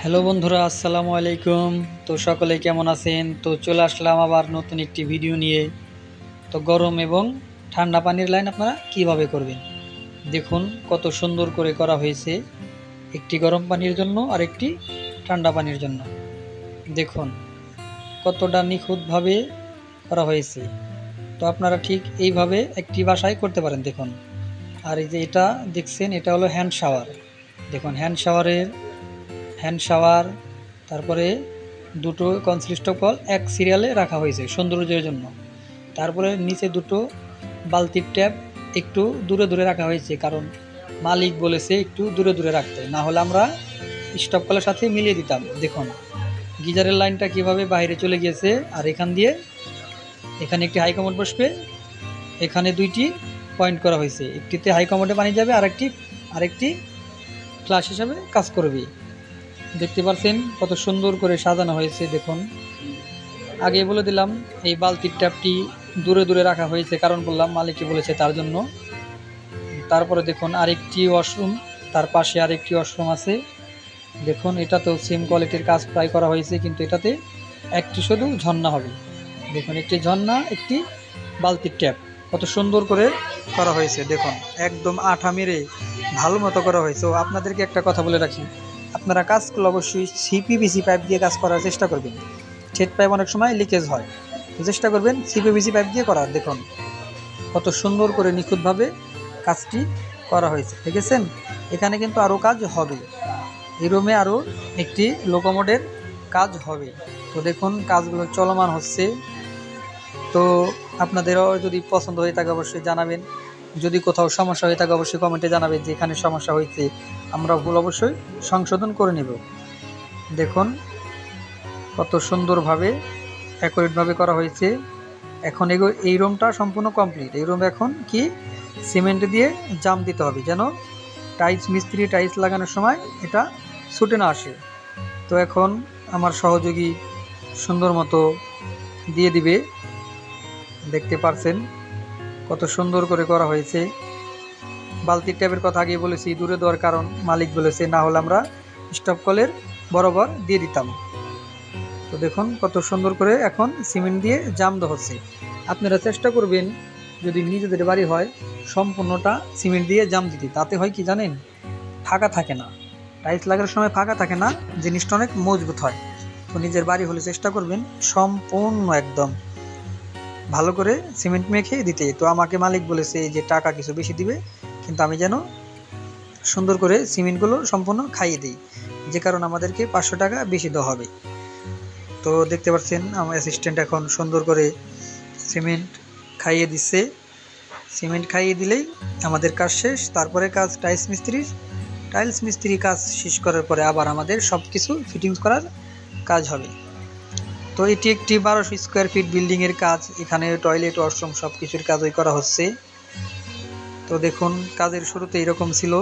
Hello বন্ধুরা, আসসালামু আলাইকুম। তো সকলে কেমন আছেন? তো চলে আসলাম আবার নতুন একটি ভিডিও নিয়ে। তো গরম এবং ঠান্ডা পানির লাইন আপনারা কিভাবে করবেন দেখুন, কত সুন্দর করে করা হয়েছে। একটি গরম পানির জন্য আর একটি ঠান্ডা পানির জন্য। দেখুন কতটা নিখুঁতভাবে করা হয়েছে। তো আপনারা ঠিক এইভাবে একটি বাসায় করতে পারেন। দেখুন, আর এই যে এটা দেখছেন, এটা হলো হ্যান্ড শাওয়ার। দেখুন হ্যান্ড শাওয়ার, তারপরে দুটো কনসিস্ট কল এক সিরিয়ালে রাখা হয়েছে সৌন্দর্যের জন্য। তারপরে নিচে দুটো বালতির ট্যাপ একটু দূরে দূরে রাখা হয়েছে, কারণ মালিক বলেছে একটু দূরে দূরে রাখতে, না হলে আমরা স্টপ কলের সাথে মিলিয়ে দিতাম। দেখুন গিজারের লাইনটা কিভাবে বাইরে চলে গিয়েছে। আর এখানে একটি হাই কমোড বসবে, এখানে দুইটি পয়েন্ট করা হয়েছে, একটিতে হাই কমোডে পানি যাবে, আরেকটি ফ্লাশ হিসাবে কাজ করবে। দেখতে পাচ্ছেন কত সুন্দর করে সাজানো হয়েছে। দেখুন, আগে বলে দিলাম এই বালতির ট্যাপটি দূরে দূরে রাখা হয়েছে, কারণ বললাম মালিকই বলেছে তার জন্য। তারপরে দেখুন আরেকটি ওয়াশরুম, তার পাশে আরেকটি ওয়াশরুম আছে। দেখুন এটাতেও সেম কোয়ালিটির কাজ প্রায় করা হয়েছে, কিন্তু এটাতে একটি শুধু ঝর্ণা হবে। দেখুন একটি ঝর্ণা, একটি বালতির ট্যাপ, কত সুন্দর করে করা হয়েছে। দেখুন একদম আঠা মেরে ভালো মতো করা হয়েছে। ও আপনাদেরকে একটা কথা বলে রাখি, আপনারা কাজগুলো অবশ্যই সিপিভিসি পাইপ দিয়ে কাজ করার চেষ্টা করবেন। ছেদ পাইপ অনেক সময় লিকেজ হয়, তো চেষ্টা করবেন সিপিভিসি পাইপ দিয়ে করার। দেখুন কত সুন্দর করে নিখুঁতভাবে কাজটি করা হয়েছে, দেখেছেন। এখানে কিন্তু আরও কাজ হবে, এই রুমে আরও একটি লোকোমোডের কাজ হবে। তো দেখুন কাজগুলো চলমান হচ্ছে। তো আপনাদেরও যদি পছন্দ হয়ে থাকে অবশ্যই জানাবেন, যদি কোথাও সমস্যা হয়ে থাকে অবশ্যই কমেন্টে জানাবেন যে এখানে সমস্যা হয়েছে, আমরা ভুল অবশ্যই সংশোধন করে নেব। দেখুন কত সুন্দরভাবে অ্যাকুরেটভাবে করা হয়েছে। এখন এই রুমটা সম্পূর্ণ কমপ্লিট। এই রুমে এখন কি সিমেন্ট দিয়ে জাম দিতে হবে, যেন মিস্ত্রি টাইলস লাগানোর সময় এটা ছুটে না আসে। তো এখন আমার সহযোগী সুন্দর মতো দিয়ে দিবে। দেখতে পারছেন কত সুন্দর করে করা হয়েছে। বালতির ট্যাপের কথা আগে বলেছি দূরে দেওয়ার কারণ মালিক বলেছে, না হলে আমরা স্টপ কলের বরাবর দিয়ে দিতাম। তো দেখুন কত সুন্দর করে এখন সিমেন্ট দিয়ে জাম দেওয়া হচ্ছে। আপনারা চেষ্টা করবেন যদি নিজেদের বাড়ি হয় সম্পূর্ণটা সিমেন্ট দিয়ে জাম দিতে, তাতে হয় কি জানেন, ফাঁকা থাকে না, টাইলস লাগানোর সময় ফাঁকা থাকে না, জিনিসটা অনেক মজবুত হয়। তো নিজের বাড়ি হলে চেষ্টা করবেন সম্পূর্ণ একদম ভালো করে সিমেন্ট মেখে দিতে। তো আমাকে মালিক বলেছে যে টাকা কিছু বেশি দিবে, কিন্তু আমি যেন সুন্দর করে সিমেন্টগুলো সম্পূর্ণ খাইয়ে দিই, যে কারণে আমাদেরকে 500 টাকা বেশি দেওয়া হবে। তো দেখতে পাচ্ছেন আমার অ্যাসিস্ট্যান্ট এখন সুন্দর করে সিমেন্ট খাইয়ে দিচ্ছে। সিমেন্ট খাইয়ে দিলেই আমাদের কাজ শেষ। তারপরে কাজ টাইলস মিস্ত্রি কাজ শেষ করার পরে আবার আমাদের সব কিছু ফিটিংস করার কাজ হবে। তো এটি একটি 1200 স্কোয়ার ফিট বিল্ডিংয়ের কাজ। এখানে টয়লেট, ওয়াশরুম সব কিছুর কাজই করা হচ্ছে। তো দেখুন কাজের শুরুতে এরকম ছিল,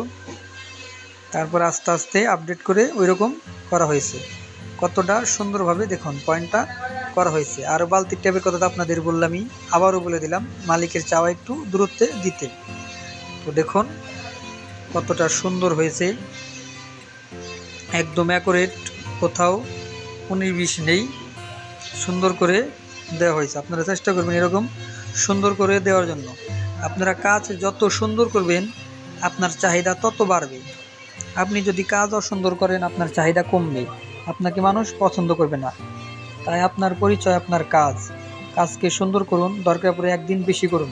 তারপর আস্তে আস্তে আপডেট করে ওই রকম করা হয়েছে। কতটা সুন্দরভাবে দেখুন পয়েন্টটা করা হয়েছে। আর বালতির ট্যাপের কথা তো আপনাদের বললামই, আবারও বলে দিলাম মালিকের চাওয়া একটু দূরত্বে দিতে। তো দেখুন কতটা সুন্দর হয়েছে, একদম অ্যাকুরেট, কোথাও 19-20 নেই, সুন্দর করে দেওয়া হয়েছে। আপনারা চেষ্টা করবেন এরকম সুন্দর করে দেওয়ার জন্য। আপনারা কাজ যত সুন্দর করবেন আপনার চাহিদা তত বাড়বে। আপনি যদি কাজ অসুন্দর করেন আপনার চাহিদা কমবে, আপনাকে মানুষ পছন্দ করবে না। তাই আপনার পরিচয় আপনার কাজকে সুন্দর করুন, দরকার পড়ে একদিন বেশি করুন,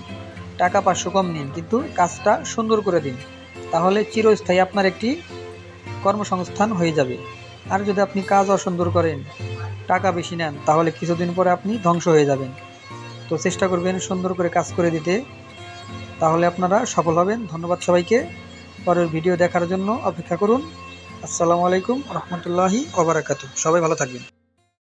টাকা 500 কম নিন, কিন্তু কাজটা সুন্দর করে দিন, তাহলে চিরস্থায়ী আপনার একটি কর্মসংস্থান হয়ে যাবে। আর যদি আপনি কাজ অসুন্দর করেন, টাকা বেশি নেন, তাহলে কিছুদিন পরে আপনি ধ্বংস হয়ে যাবেন। তো চেষ্টা করবেন সুন্দর করে কাজ করে দিতে, তাহলে আপনারা সফল হবেন। ধন্যবাদ সবাইকে। পরের ভিডিও দেখার জন্য অপেক্ষা করুন। আসসালামু আলাইকুম রহমতুল্লাহি ওয়া বারাকাতুহু। সবাই ভালো থাকবেন।